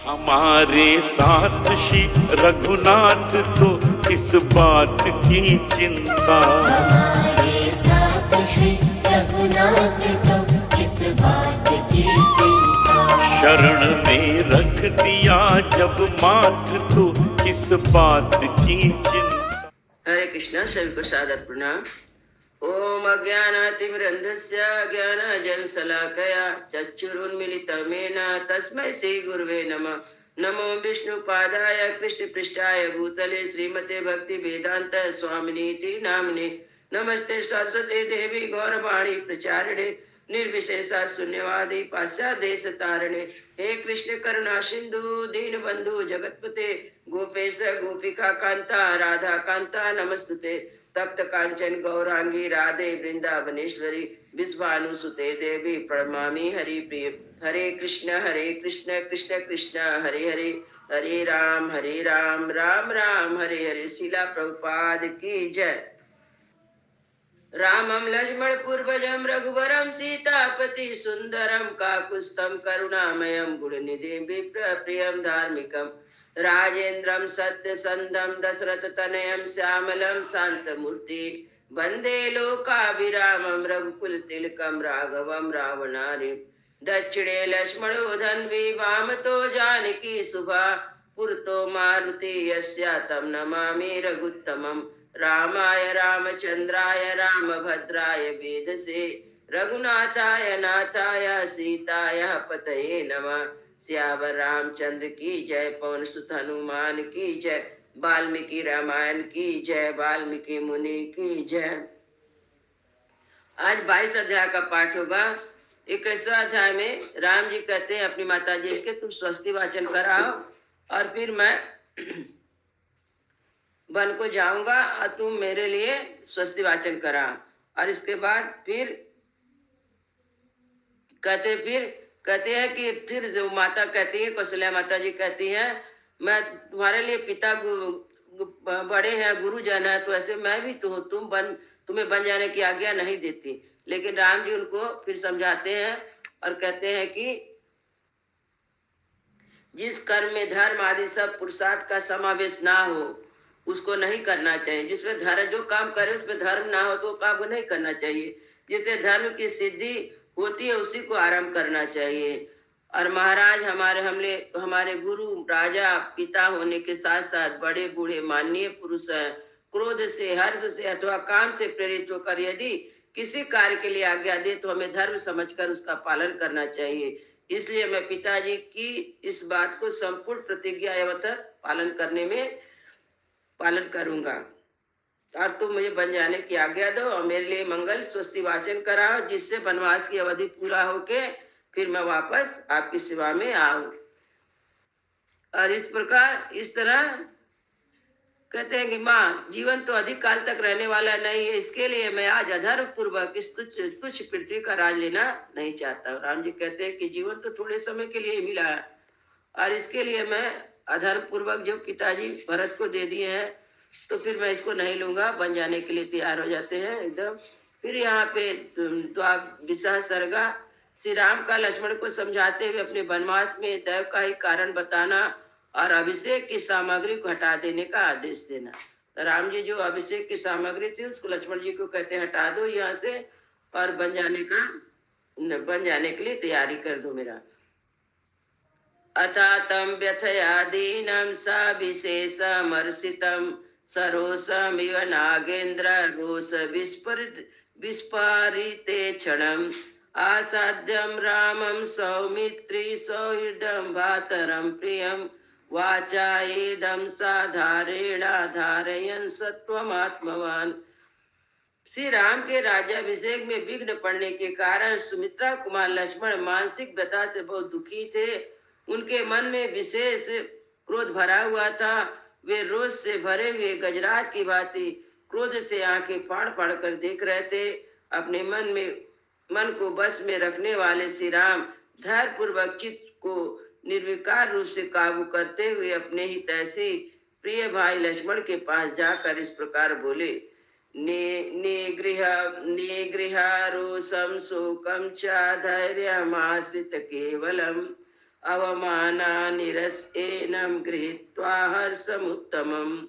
हमारे साथ श्री रघुनाथ तो किस बात की चिंता, हमारे साथ श्री रघुनाथ तो किस बात की चिंता। शरण में रख दिया जब माथ तो किस बात की चिंता। हरे कृष्णा, सभी को सादर प्रणाम। ओम अज्ञानातिमिरन्धस्य ज्ञानाञ्जनशलाकया चक्षुरुन्मीलितं येन तस्मै श्री गुरुवे नमः। नमो विष्णुपादाय कृष्णपृष्ठाय भूतले श्रीमते भक्ति वेदांत स्वामिनीति नामिने। नमस्ते सरस्वती देवी गौरवाणी प्रचारिणे निर्विशेषा शून्यवादी पाश्चादेश तारणे। हे कृष्ण करुणा सिंधु दीन बंधु जगतपते गोपेश गोपिका कांता राधा कांता नमस्तुते। तप्त कांचन गौरांगी राधे वृंदावनेश्वरी विश्वानुसुते देवी प्रणमामि हरि प्रिय। हरे कृष्ण कृष्ण कृष्ण हरे हरे, हरे राम राम राम हरे हरे। शिला प्रभुपाद की जय। रामं लक्ष्मण पूर्वजं रघुवरं सीतापति सुंदरम काकुत्स्थं करुणामयं गुणनिधिं विप्रियं धार्मिकं राजेन्द्रं सत्यसंधं दशरथ तनयं श्यामलं शांतमूर्ति वंदे लोकाभिरामं रघुकुल तिलकं राघवं रावणारिं। दक्षिणे लक्ष्मणो धन्वी वामतो जानकी सुभा पुरतो मारुति यस्या तं नमामि रघुत्तमम्। रामाय रामचंद्राय रामभद्राय वेदसे रघुनाथाय नाथाय सीताय पतये नमः। सियावर रामचंद्र की जय, पवन सुत हनुमान की जय, वाल्मीकि रामायण की जय, वाल्मीकि मुनि की जय। आज 22 अध्याय का पाठ होगा। 21वां अध्याय में राम जी कहते हैं अपनी माता जी के तुम स्वस्ति वाचन कराओ और फिर मैं वन को जाऊंगा और तुम मेरे लिए स्वस्ति वाचन करा। और इसके बाद फिर कहते हैं कि फिर जो माता कहती है, कौशल्या माता जी कहती हैं मैं तुम्हारे लिए पिता बड़े हैं, गुरुजन है, तो ऐसे मैं भी तुम्हें बन जाने की आज्ञा नहीं देती। लेकिन राम जी उनको फिर समझाते हैं और कहते हैं कि जिस कर्म में धर्म आदि सब पुरुषार्थ का समावेश ना हो उसको नहीं करना चाहिए। जिसमें धर्म, जो काम करे उसमें धर्म ना हो तो वो काम को नहीं करना चाहिए। जिससे धर्म की सिद्धि होती है उसी को आरंभ करना चाहिए। और महाराज हमारे गुरु राजा पिता होने के साथ साथ बड़े बूढ़े माननीय पुरुष हैं। क्रोध से, हर्ष से अथवा काम से प्रेरित होकर यदि किसी कार्य के लिए आज्ञा दे तो हमें धर्म समझकर उसका पालन करना चाहिए। इसलिए मैं पिताजी की इस बात को संपूर्ण प्रतिज्ञा एवं पालन करूंगा। और तुम मुझे बन जाने की आज्ञा दो और मेरे लिए मंगल स्वस्ति वाचन कराओ, जिससे वनवास की अवधि पूरा होके फिर मैं वापस आपकी सेवा में आऊं। और इस तरह कहते हैं कि माँ, जीवन तो अधिक काल तक रहने वाला नहीं है, इसके लिए मैं आज अधर्म पूर्वक इस तुच्छ पृथ्वी का राज लेना नहीं चाहता। राम जी कहते हैं कि जीवन तो थोड़े समय के लिए मिला है और इसके लिए मैं अधर्म पूर्वक जो पिताजी भरत को दे दिए हैं तो फिर मैं इसको नहीं लूंगा। बन जाने के लिए तैयार हो जाते हैं एकदम। फिर यहाँ पे विशाल सर्गा श्री राम का लक्ष्मण को समझाते हुए अपने वनवास में दैव का ही कारण बताना और अभिषेक की सामग्री को हटा देने का आदेश देना। तो राम जी जो अभिषेक की सामग्री थी उसको लक्ष्मण जी को कहते हैं हटा दो यहाँ से और बन जाने के लिए तैयारी कर दो मेरा। अथा तम व्यथया दीनम सविशेषमर्षितम सरोषमिव नागेन्द्र रोष विस्फारिते क्षणम आसाद्यम रामं सौमित्री सौहृदं भातरं प्रियं वाचा एदं साधारेणाधारयन् सत्वमात्मवान्। श्री राम के राज्याभिषेक में विघ्न पड़ने के कारण सुमित्रा कुमार लक्ष्मण मानसिक व्यथा से बहुत दुखी थे। उनके मन में विशेष क्रोध भरा हुआ था। वे रोष से भरे हुए गजराज की भांति क्रोध से आंखें फाड़ फाड़ कर देख रहे थे। अपने मन को बस में रखने वाले श्री राम धैर्य पूर्वक चित्त को निर्विकार रूप से काबू करते हुए अपने ही तैसे प्रिय भाई लक्ष्मण के पास जाकर इस प्रकार बोले। निगृह रोषम शोकम च धैर्यमाश्रित केवलम अवमानानिरस्येनं गृहीत्वा हर्षमुत्तमम्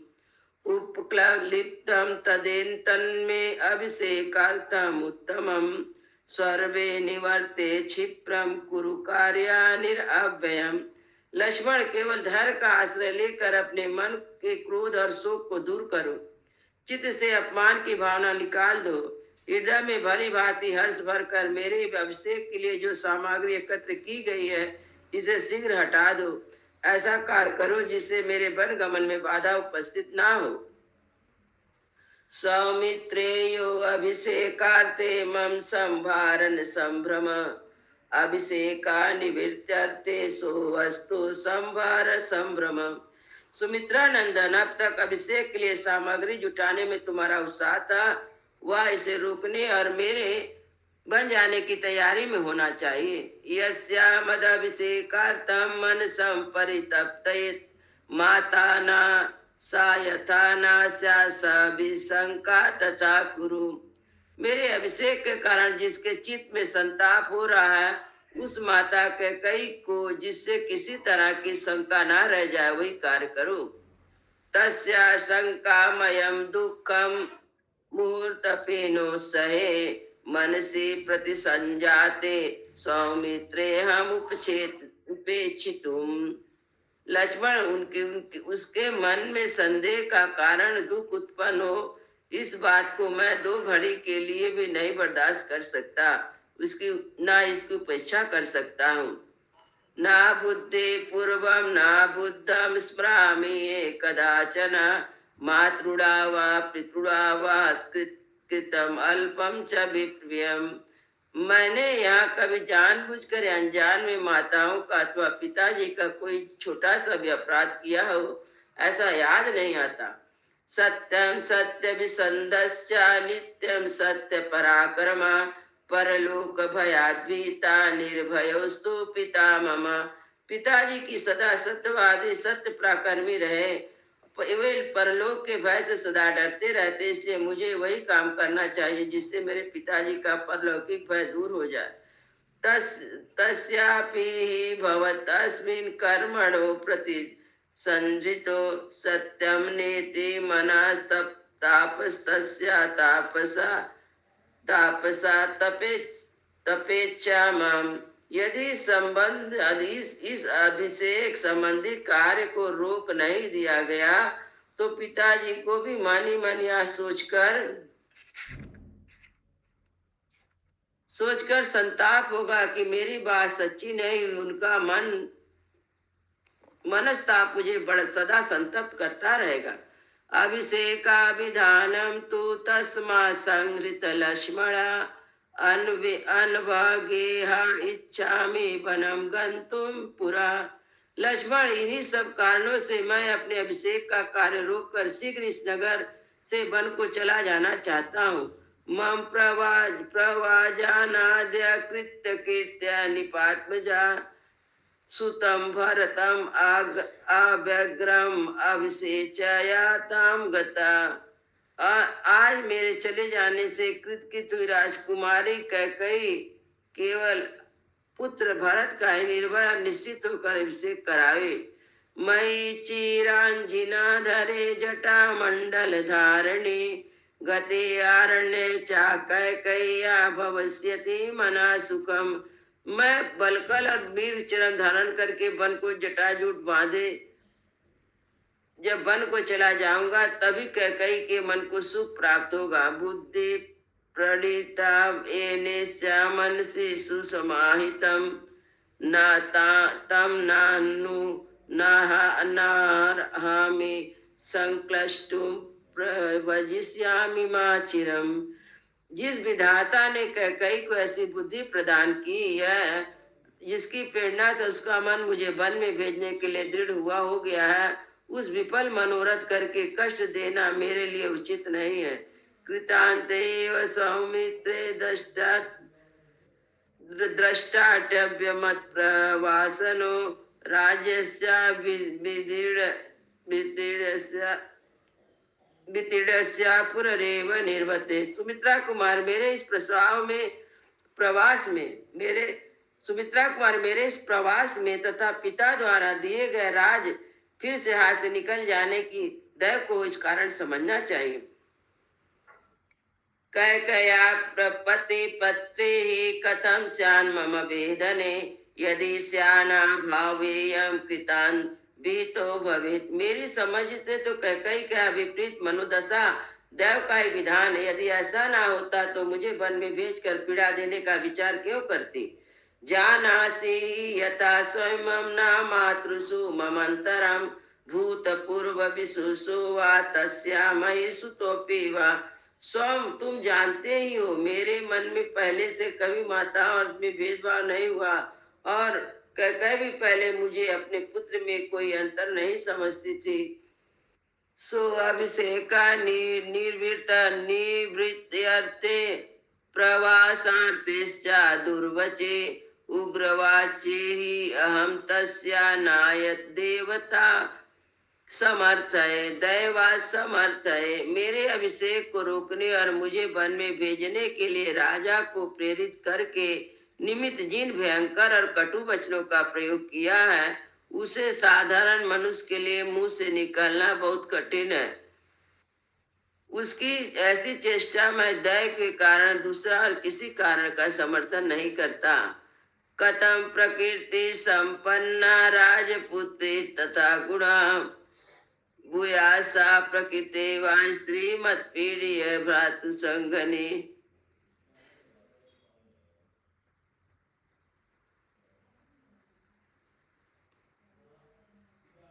उपक्लिप्तं तदेतन्मे अभिषेकार्थमुत्तमम् सर्वे निवर्ते क्षिप्रम कुरु कार्यानिरव्ययम्। लक्ष्मण, केवल धैर्य का आश्रय लेकर अपने मन के क्रोध और शोक को दूर करो। चित्त से अपमान की भावना निकाल दो। हृदय में भली भांति हर्ष भरकर मेरे अभिषेक के लिए जो सामग्री एकत्र की गई है इसे शीघ्र हटा दो। ऐसा कार्य करो जिससे मेरे वन गमन में बाधा उपस्थित ना हो। सौमित्रेयो अभिषेकार्थे मम संभारण संभ्रम अभिषेका निवृत्त्यर्थे सो वस्तु संभार संभ्रम। सुमित्रा नंदन, अब तक अभिषेक के लिए सामग्री जुटाने में तुम्हारा उत्साह था, वह इसे रोकने और मेरे बन जाने की तैयारी में होना चाहिए। यस्या मदभिषेकार्थं मन संपरितप्तयेत् माता न सा यथा न स्याभिशंका तथा कुरु। मेरे अभिषेक के कारण जिसके चित्त में संताप हो रहा है उस माता के कई को जिससे किसी तरह की शंका ना रह जाए वही कार्य करो। तस्या शंकामयं दुःखं मुहूर्तपेनो सहे मनसि प्रतिसंजाते सौमित्रे हम उपेक्षितुम। लक्ष्मण, उसके मन में संदेह का कारण दुख उत्पन्न हो, इस बात को मैं 2 घड़ी के लिए भी नहीं बर्दाश्त कर सकता, इसकी उपेक्षा कर सकता हूँ। ना बुद्धि पूर्वम ना बुद्धम स्मरामि कदाचन मातृड़ा वा पितृड़ा वा कृतम अल्पम च विप्रियम। मैंने यहाँ कभी जानबूझकर अनजान में माताओं का अथवा पिताजी का कोई छोटा सा भी अपराध किया हो, ऐसा याद नहीं आता। सत्यम सत्य विसंदश्च नित्यम सत्य पराक्रमा परलोक भयाद्भीता निर्भयोस्तु पिता मम। पिताजी की सदा सत्यवादी सत्य पराक्रमी रहे, वे परलोक के भय से सदा डरते रहते, इसलिए मुझे वही काम करना चाहिए जिससे मेरे पिताजी का परलौकिक भय दूर हो जाए। तस्यापि भवतस्मिन् कर्मणो प्रति संजितो सत्यम नेति मनस्तप्तापस्तस्या तापसा तपेच्छा मम। यदि इस अभिषेक संबंधी कार्य को रोक नहीं दिया गया तो पिताजी को भी मानी मानी सोचकर संताप होगा कि मेरी बात सच्ची नहीं हुई। उनका मनस्ताप मुझे बड़ा सदा संतप्त करता रहेगा। अभिषेकाभिधानम तु तस्मा संहृत लक्ष्मण अनभागेहा इच्छामि वनम गंतुम पुरा। लक्ष्मण, इन्हीं सब कारणों से मैं अपने अभिषेक का कार्य रोककर शीघ्र इस नगर से वन को चला जाना चाहता हूँ। मम प्रवाजानाद्य कृत्य कीर्त्या निपात्मजा सुतम भरतम अव्यग्रम अभिषेचयाताम गता। आज मेरे चले जाने से कृतकृत हुई राजकुमारी कैकेयी केवल पुत्र भरत का ही निर्भय निश्चित होकर अभिषेक करावे। मयि चिरांजिना धरे जटा मंडल धारणी गते आरण्ये चा कैकेय्या भविष्यति मना सुखम। मैं बलकल और वीर चरण धारण करके वन को जटाजूट बांधे जब वन को चला जाऊंगा तभी कैकेयी के मन को सुख प्राप्त होगा। बुद्धि प्रणीता एनेस्या मनसि सुसमाहितम तम नानु नारहामि संक्लष्टुम प्रवजिष्यामि माचिरम। जिस विधाता ने कैकेयी को ऐसी बुद्धि प्रदान की है जिसकी प्रेरणा से उसका मन मुझे वन में भेजने के लिए दृढ़ हो गया है, उस विफल मनोरथ करके कष्ट देना मेरे लिए उचित नहीं है। कृतांतेव सौमित्रे द्रष्टाटव्यमत प्रवासनो राज्यस्य वितीर्णस्य पुररेव निर्वते। सुमित्रा कुमार, मेरे इस प्रवास में मेरे सुमित्रा कुमार, मेरे इस प्रवास में तथा पिता द्वारा दिए गए राज फिर से हाथ से निकल जाने की दैव को इस कारण समझना चाहिए। कैकया प्रपति पत्रे कथम स्यान् मम वेदने यदि स्याना भावेयं कृतान् भीतो भवेत्। मेरी समझ से तो कैकई का विपरीत मनोदशा दैव का ही विधान है। यदि ऐसा ना होता तो मुझे वन में भेजकर पीड़ा देने का विचार क्यों करती। जानासि यथा स्वयं न मातृषु ममन्तरं भूतपूर्वविशुषु वा तस्यामयि सुतोऽपि वा। स्वयं तुम जानते ही हो मेरे मन में पहले से कभी माता और में भेदभाव नहीं हुआ और कह भी पहले मुझे अपने पुत्र में कोई अंतर नहीं समझती थी। सो अभिषेका निर्वृत निवृत्त्यर्थे प्रवासार्थेश्च दुर्वचे उग्रवाचे ही अहम तस्या नायत देवता समर्थ है, दैवा समर्थ है। मेरे अभिषेक को रोकने और मुझे वन में भेजने के लिए राजा को प्रेरित करके निमित्त जिन भयंकर और कटु वचनों का प्रयोग किया है उसे साधारण मनुष्य के लिए मुंह से निकालना बहुत कठिन है। उसकी ऐसी चेष्टा मैं दया के कारण दूसरा और किसी कारण का समर्थन नहीं करता। कथम प्रकृति संपन्ना राजपुत्री तथा गुणा भूयासा प्रकृते वा श्रीमत्पीड़िय भ्रातु संगने।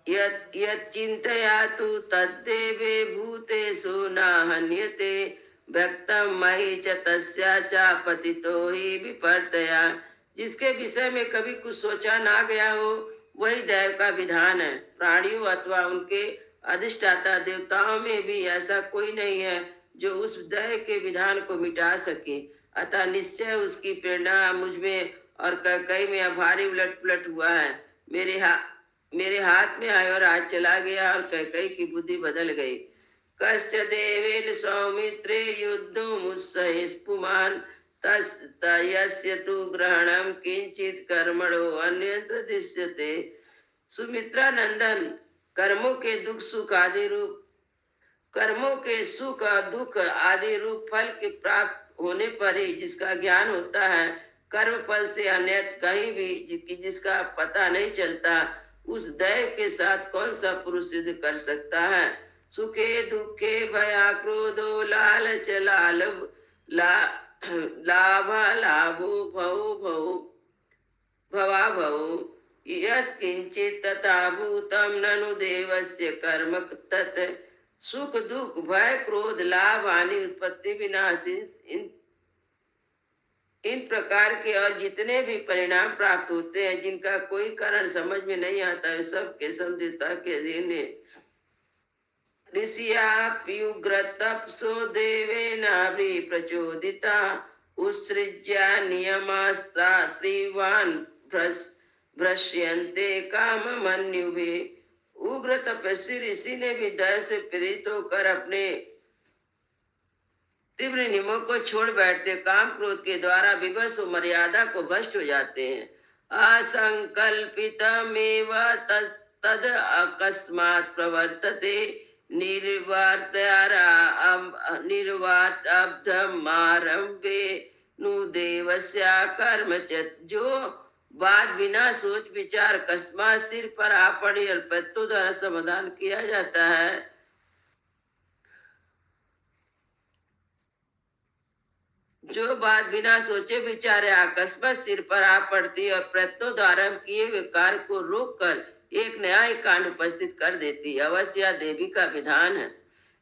यच्चिन्तयातु तद्देवे भूतेषु न हन्यते भक्तं मयि च तस्या च पतितो हि विपर्तया। जिसके विषय में कभी कुछ सोचा ना गया हो वही दैव का विधान है। प्राणियों अथवा उनके अधिष्ठाता देवताओं में भी ऐसा कोई नहीं है जो उस दैव के विधान को मिटा सके। अतः निश्चय उसकी प्रेरणा मुझ में और कई में भारी उलट पुलट हुआ है। मेरे हाथ में आया और आज चला गया और कई की बुद्धि बदल गई। कश्च देवेन सौमित्रे युद्धो मुत्सहिष्पुमान् तस्य तु ग्रहणं किंचित कर्मणो अन्यत्र दृश्यते। सुमित्रा नंदन, कर्मों के सुख और दुख आदि रूप फल के प्राप्त होने पर ही जिसका ज्ञान होता है, कर्म फल से अन्यत्र कहीं भी जिसका पता नहीं चलता, उस दैव के साथ कौन सा पुरुष सिद्ध कर सकता है। सुखे दुखे भया क्रोधो लालच लाभा लाभो भवा भवो यत्किंचित् तथा भूतं ननु देवस्य कर्म तत्। सुख दुख भय क्रोध लाभ हानि उत्पत्ति विनाश इन प्रकार के और जितने भी परिणाम प्राप्त होते हैं जिनका कोई कारण समझ में नहीं आता है, सब के सब देवता के अधीन है। ऋषियाप्युग्र तपसो देवेनाभि प्रचोदिता उत्सृज्य नियमास्ता त्रिवान् भ्रश्यन्ते काम मन्युभि। उग्र तपस्वी ऋषि ने भी दया से प्रेरित होकर अपने तीव्र नियमों को छोड़ बैठते काम क्रोध के द्वारा विवश मर्यादा को भ्रष्ट हो जाते हैं। असंकल्पितमेव तद अकस्मात् प्रवर्तते निर्वाताब्धमारंभे नु देवस्य कर्म च। जो बात बिना सोच विचार अकस्मात सिर पर आ पड़ी और प्रत्यों द्वारा समाधान किया जाता है, जो बात बिना सोचे विचारे अकस्मात सिर पर आ पड़ती और प्रत्यों द्वारा किए हुए कार्य को रोक कर एक नया ही कांड उपस्थित कर देती। अवश्य देवी का विधान है,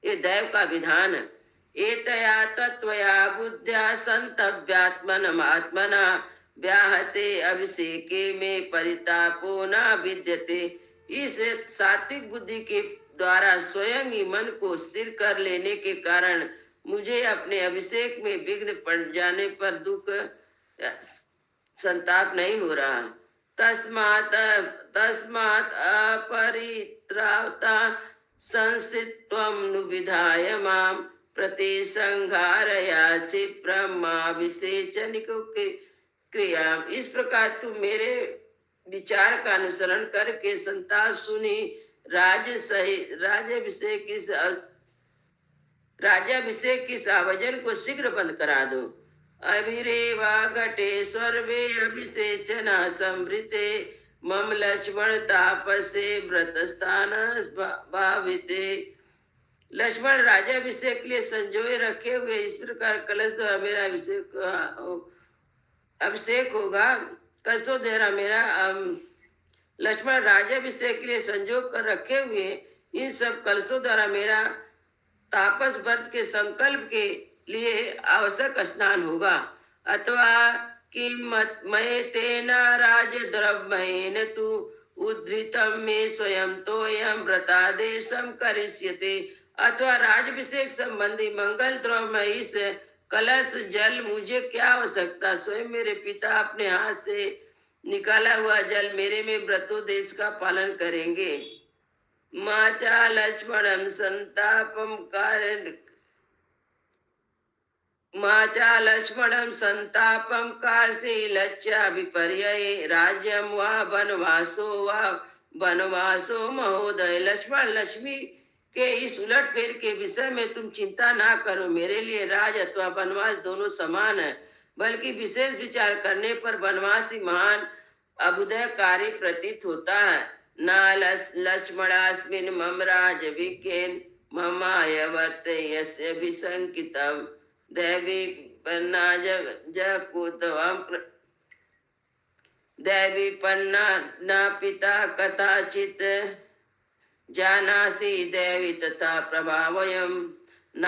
ये दैव का विधान है। एतया तत्वया बुद्ध्या संतव्यात्मनम् आत्मना व्याहते अभिषेके में परितापो न विद्यते। इस सात्विक बुद्धि के द्वारा स्वयं ही मन को स्थिर कर लेने के कारण मुझे अपने अभिषेक में विघ्न पड़ जाने पर दुख संताप नहीं हो रहा। तस्मात् अपरित्रावता संसित्वं नु विधाय मां प्रतिसंहारया क्षिप्रमाभिषेचनिको के क्रिया। इस प्रकार तुम मेरे विचार का अनुसरण करके संताप सुनी राज सही राज्याभिषेक की सावजन को शीघ्र बंद करा दो। अभिरेवा घटे स्वर्वे अभिषेचना संवृते मम लक्ष्मण तापसे व्रत स्थान भाविते। लक्ष्मण राज्याभिषेक के लिए संजोए रखे हुए इस प्रकार कलश द्वारा मेरा अभिषेक होगा। कलशों द्वारा मेरा लक्ष्मण राज्याभिषेक के लिए संजोग कर रखे हुए इन सब कलशों द्वारा मेरा तापस व्रत के संकल्प के लिए आवश्यक स्नान होगा। अथवा किम मये तेना राज द्रव्येन तु उद्धृतम में स्वयं तोयम व्रतादेशम करिष्यते। अथवा राजभिषेक संबंधी मंगल द्रव्य इस कलश जल मुझे क्या आवश्यकता, स्वयं मेरे पिता अपने हाथ से निकाला हुआ जल मेरे में व्रतोदेश का पालन करेंगे। माचा लक्ष्मणम संतापम कारण माचा लक्ष्मणम संतापम काल से लज्जा विपर्य राज्यम व वनवासो महोदय। लक्ष्मण लक्ष्मी के इस उलटफेर के विषय में तुम चिंता ना करो। मेरे लिए राज अथवा वनवास दोनों समान है, बल्कि विशेष विचार करने पर वनवास ही महान अभुदयकारी प्रतीत होता है। न लक्ष्मणास्मिन् मम राज विज्ञेन ममाय वर्ते यस्य विसंकितम दैवी पन्ना दैवी पन्ना न पिता कथाचित जानासि देवी तथा प्रभावयम् न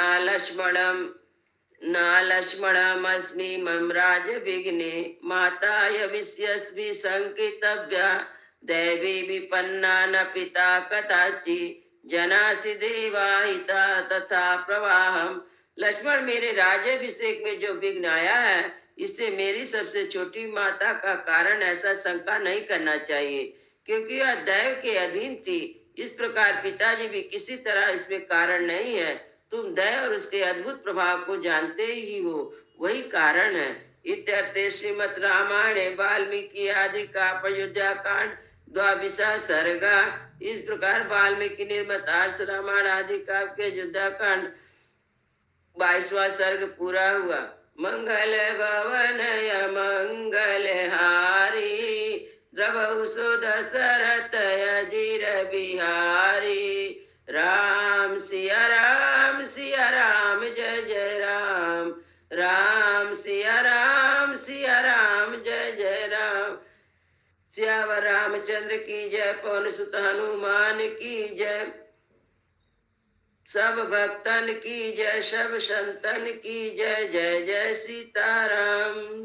लक्ष्मणमस्मि मम राज विघ्ने माताय विष्यस्मि संकितव्या दैवी विपन्ना न पिता कदाचि जनासि देवाहिता तथा प्रवाहम। लक्ष्मण मेरे राज्याभिषेक में जो विघ्न आया है इससे मेरी सबसे छोटी माता का कारण ऐसा शंका नहीं करना चाहिए, क्योंकि यह दैव के अधीन थी। इस प्रकार पिताजी भी किसी तरह इसमें कारण नहीं है। तुम दैव और उसके अद्भुत प्रभाव को जानते ही हो, वही कारण है। इत्यर्थे श्रीमद् रामायणे वाल्मीकि आदि का अयोध्या कांड 22 सर्गा। इस प्रकार वाल्मीकि निर्मित आर्ष रामायण आदि काव्य के अयोध्या कांड 22वां सर्ग पूरा हुआ। मंगल भवन मंगल हारी द्रवहु सुदशरथ अजीर बिहारी। राम सिया राम जय जय राम। राम सिया राम जय जय राम। सियावर रामचंद्र की जय। पवन सुत हनुमान की जय। सब भक्तन की जय। सब संतन की जय। जय जय सीताराम।